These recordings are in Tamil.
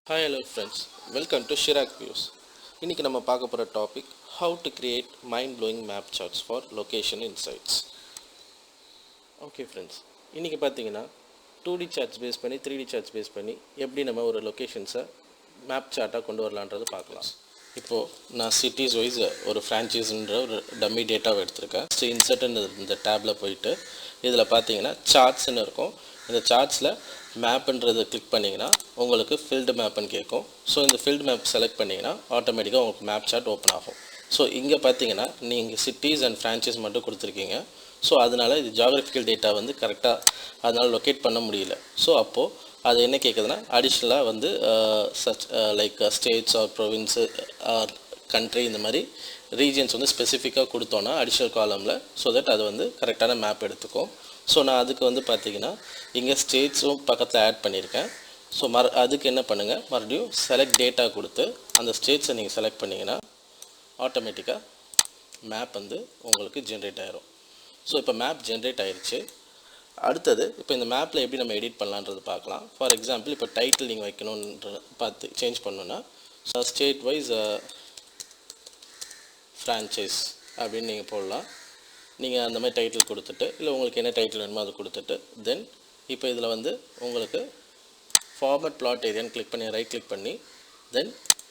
Hi, hello friends. Welcome to Shirak Views. இன்னைக்கு நம்ம பார்க்க போகிற topic how to create mind-blowing map charts for location insights. Okay friends, இன்றைக்கி பார்த்தீங்கன்னா 2D charts பேஸ் பண்ணி 3D charts பேஸ் பண்ணி எப்படி நம்ம ஒரு லொக்கேஷன்ஸை மேப் சார்ட்டாக கொண்டு வரலான்றது பார்க்கலாம். இப்போது நான் சிட்டிஸ் வைஸ் ஒரு ஃப்ரான்ச்சைஸின்ற ஒரு டம்மி டேட்டாவை எடுத்திருக்கேன். ஸோ இன்சர்ட்னு இந்த டேப்பில் போயிட்டு இதில் பார்த்தீங்கன்னா சார்ட்ஸ்ன்னு இருக்கும். இந்த சார்ட்ஸில் மேப்புன்றதை கிளிக் பண்ணிங்கன்னா உங்களுக்கு ஃபில்டு மேப்புன்னு கேட்கும். ஸோ இந்த ஃபில்டு மேப் செலக்ட் பண்ணிங்கன்னா ஆட்டோமேட்டிக்காக உங்களுக்கு மேப் சார்ட் ஓப்பன் ஆகும். ஸோ இங்கே பார்த்தீங்கன்னா நீங்கள் சிட்டிஸ் அண்ட் ஃப்ரான்ச்சைஸ் மட்டும் கொடுத்துருக்கீங்க. ஸோ அதனால் இது ஜியாகிரபிக்கல் டேட்டா வந்து கரெக்டாக அதனால் லொக்கேட் பண்ண முடியல. ஸோ அப்போது அது என்ன கேட்குதுன்னா அடிஷ்னலாக வந்து such like states or province or country இந்த மாதிரி ரீஜியன்ஸ் வந்து ஸ்பெசிஃபிக்காக கொடுத்தோன்னா அடிஷ்னல் காலமில் ஸோ தட் அது வந்து கரெக்டான மேப் எடுத்துக்கும். ஸோ நான் அதுக்கு வந்து பார்த்திங்கன்னா இங்கே ஸ்டேட்ஸும் பக்கத்தில் ஆட் பண்ணியிருக்கேன். ஸோ அதுக்கு என்ன பண்ணுங்கள், மறுபடியும் செலக்ட் டேட்டா கொடுத்து அந்த ஸ்டேட்ஸை நீங்கள் செலக்ட் பண்ணிங்கன்னா ஆட்டோமேட்டிக்காக மேப் வந்து உங்களுக்கு ஜென்ரேட் ஆகிரும். ஸோ இப்போ மேப் ஜென்ரேட் ஆகிருச்சு. அடுத்தது இப்போ இந்த மேப்பில் எப்படி நம்ம எடிட் பண்ணலான்றது பார்க்கலாம். ஃபார் எக்ஸாம்பிள் இப்போ டைட்டில் நீங்கள் வைக்கணுன்ற பார்த்து சேஞ்ச் பண்ணணுன்னா ஸ்டேட் வைஸ் ஃப்ரான்ச்சைஸ் அப்படின்னு நீங்கள் போடலாம். நீங்கள் அந்த மாதிரி டைட்டில் கொடுத்துட்டு இல்லை உங்களுக்கு என்ன டைட்டில் வேணுமோ அதை கொடுத்துட்டு தென் இப்போ இதில் வந்து உங்களுக்கு ஃபார்மட் பிளாட் ஏரியான்னு கிளிக் பண்ணி ரைட் கிளிக் பண்ணி தென்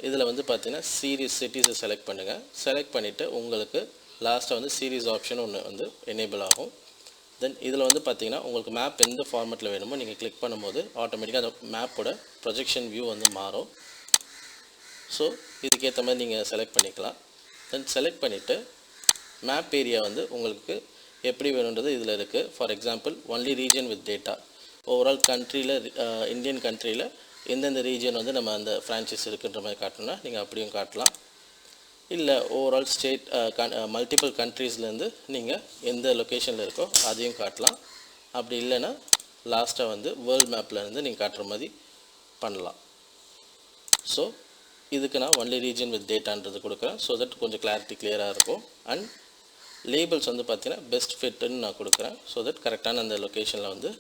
இதில் வந்து பார்த்தீங்கன்னா சீரீஸ் சிட்டிஸை செலக்ட் பண்ணுங்கள். செலக்ட் பண்ணிவிட்டு உங்களுக்கு லாஸ்ட்டாக வந்து சீரீஸ் ஆப்ஷன் ஒன்று வந்து எனேபிள் ஆகும். தென் இதில் வந்து பார்த்தீங்கன்னா உங்களுக்கு மேப் எந்த ஃபார்மேட்டில் வேணுமோ நீங்கள் கிளிக் பண்ணும்போது ஆட்டோமேட்டிக்காக அந்த மேப்போட ப்ரொஜெக்ஷன் வியூ வந்து மாறும். ஸோ இதுக்கேற்ற மாதிரி நீங்கள் செலக்ட் பண்ணிக்கலாம். தென் செலக்ட் பண்ணிவிட்டு மேப் ஏரியா வந்து உங்களுக்கு எப்படி வேணுன்றது இதில் இருக்குது. For example only region with data, overall கண்ட்ரியில் இந்தியன் கண்ட்ரியில் எந்தெந்த ரீஜன் வந்து நம்ம அந்த ஃப்ரான்ச்சைஸ் இருக்குன்ற மாதிரி காட்டணும்னா நீங்கள் அப்படியும் காட்டலாம். இல்லை ஓவரால் ஸ்டேட் மல்டிபிள் கண்ட்ரீஸ்லேருந்து நீங்கள் எந்த லொக்கேஷனில் இருக்கோ அதையும் காட்டலாம். அப்படி இல்லைன்னா லாஸ்ட்டாக வந்து வேர்ல்டு மேப்லேருந்து நீங்கள் காட்டுற மாதிரி பண்ணலாம். ஸோ இதுக்கு நான் ஒன்லி ரீஜன் வித் டேட்டான்றது கொடுக்குறேன். ஸோ தட் கொஞ்சம் கிளாரிட்டி கிளியராக இருக்கும். அண்ட் லேபிள்ஸ் வந்து பார்த்தீங்கன்னா பெஸ்ட் ஃபிட்டுன்னு நான் கொடுக்குறேன். ஸோ தட் கரெக்டான அந்த லொக்கேஷனில் வந்து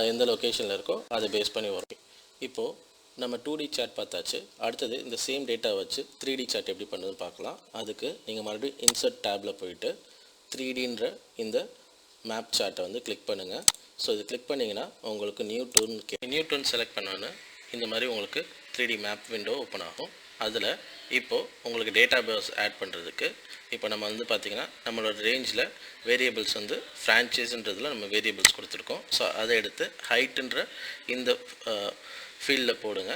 எந்த லொக்கேஷனில் இருக்கோ அதை பேஸ் பண்ணி வரும். இப்போது நம்ம 2D சார்ட் பார்த்தாச்சு. அடுத்தது இந்த சேம் டேட்டா வச்சு 3D சார்ட் எப்படி பண்ணுறதுன்னு பார்க்கலாம். அதுக்கு நீங்கள் மறுபடியும் இன்சர்ட் டேப்பில் போயிட்டு 3Dன்ற இந்த மேப் சார்ட்டை வந்து கிளிக் பண்ணுங்கள். ஸோ இது கிளிக் பண்ணிங்கன்னா உங்களுக்கு நியூ டூன் செலக்ட் பண்ணோன்னு இந்த மாதிரி உங்களுக்கு 3D மேப் விண்டோ ஓப்பன் ஆகும். அதில் இப்போது உங்களுக்கு டேட்டா பேஸ் ஆட் பண்ணுறதுக்கு இப்போ நம்ம வந்து பார்த்திங்கன்னா நம்மளோட ரேஞ்சில் வேரியபிள்ஸ் வந்து ஃப்ரான்ச்சைஸுன்றதில் நம்ம வேரியபிள்ஸ் கொடுத்துருக்கோம். ஸோ அதை எடுத்து ஹைட்டுன்ற இந்த ஃபீல்டில் போடுங்க.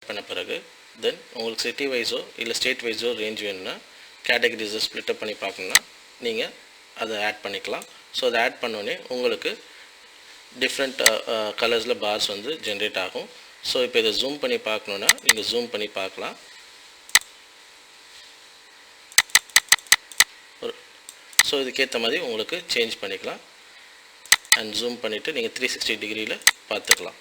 பண்ண பிறகு தென் உங்களுக்கு சிட்டி வைஸோ இல்லை ஸ்டேட் வைஸோ ரேஞ்ச் வேணும்னா கேட்டகரிஸை ஸ்ப்ளிட்டப் பண்ணி பார்க்கணுன்னா நீங்கள் அதை ஆட் பண்ணிக்கலாம். ஸோ அதை ஆட் பண்ணோடனே உங்களுக்கு டிஃப்ரெண்ட் கலர்ஸில் பார்ஸ் வந்து ஜென்ரேட் ஆகும். ஸோ இப்போ இதை ஜூம் பண்ணி பார்க்கணுன்னா நீங்கள் ஜூம் பண்ணி பார்க்கலாம். ஸோ இதுக்கேற்ற மாதிரி உங்களுக்கு சேஞ்ச் பண்ணிக்கலாம். அண்ட் ஜூம் பண்ணிவிட்டு நீங்கள் 360 டிகிரியில் பார்த்துக்கலாம்.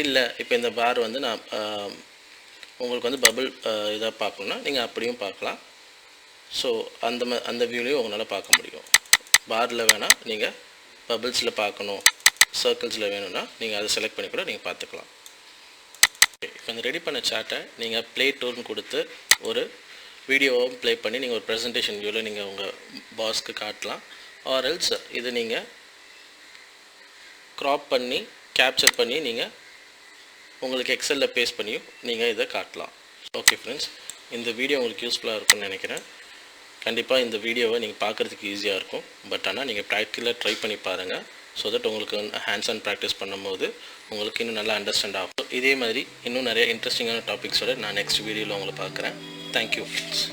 இல்லை இப்போ இந்த பார் வந்து நான் உங்களுக்கு வந்து பபிள் இதாக பார்க்கணுன்னா நீங்கள் அப்படியும் பார்க்கலாம். ஸோ அந்த வியூலையும் உங்களால் பார்க்க முடியும். பாரில் வேணால் நீங்கள் பபிள்ஸில் பார்க்கணும், சர்க்கிள்ஸில் வேணும்னா நீங்கள் அதை செலக்ட் பண்ணி கூட நீங்கள் பார்த்துக்கலாம். இப்போ இந்த ரெடி பண்ண சார்ட்டை நீங்கள் ப்ளே டூர்னு கொடுத்து ஒரு வீடியோவும் ப்ளே பண்ணி நீங்கள் ஒரு ப்ரெசன்டேஷன் வியூவில் நீங்கள் உங்கள் பாஸ்க்கு காட்டலாம். ஆர் எல்ஸ் இது நீங்கள் க்ராப் பண்ணி கேப்சர் பண்ணி நீங்கள் உங்களுக்கு எக்ஸலில் பேஸ்ட் பண்ணியும் நீங்கள் இதை காட்டலாம். ஓகே ஃப்ரெண்ட்ஸ், இந்த வீடியோ உங்களுக்கு யூஸ்ஃபுல்லாக இருக்கும்னு நினைக்கிறேன். கண்டிப்பாக இந்த வீடியோவை நீங்கள் பார்க்குறதுக்கு ஈஸியாக இருக்கும். பட் ஆனால் நீங்கள் ப்ராக்டிக்கலாக ட்ரை பண்ணி பாருங்கள். ஸோ தட் உங்களுக்கு ஹேண்ட்ஸ் ஆன் ப்ராக்டிஸ் பண்ணும்போது உங்களுக்கு இன்னும் நல்லா அண்டர்ஸ்டாண்ட் ஆகும். இதே மாதிரி இன்னும் நிறைய இன்ட்ரெஸ்டிங்கான டாபிக்ஸோடு நான் நெக்ஸ்ட் வீடியோவில் உங்களை பார்க்குறேன். Thank you friends.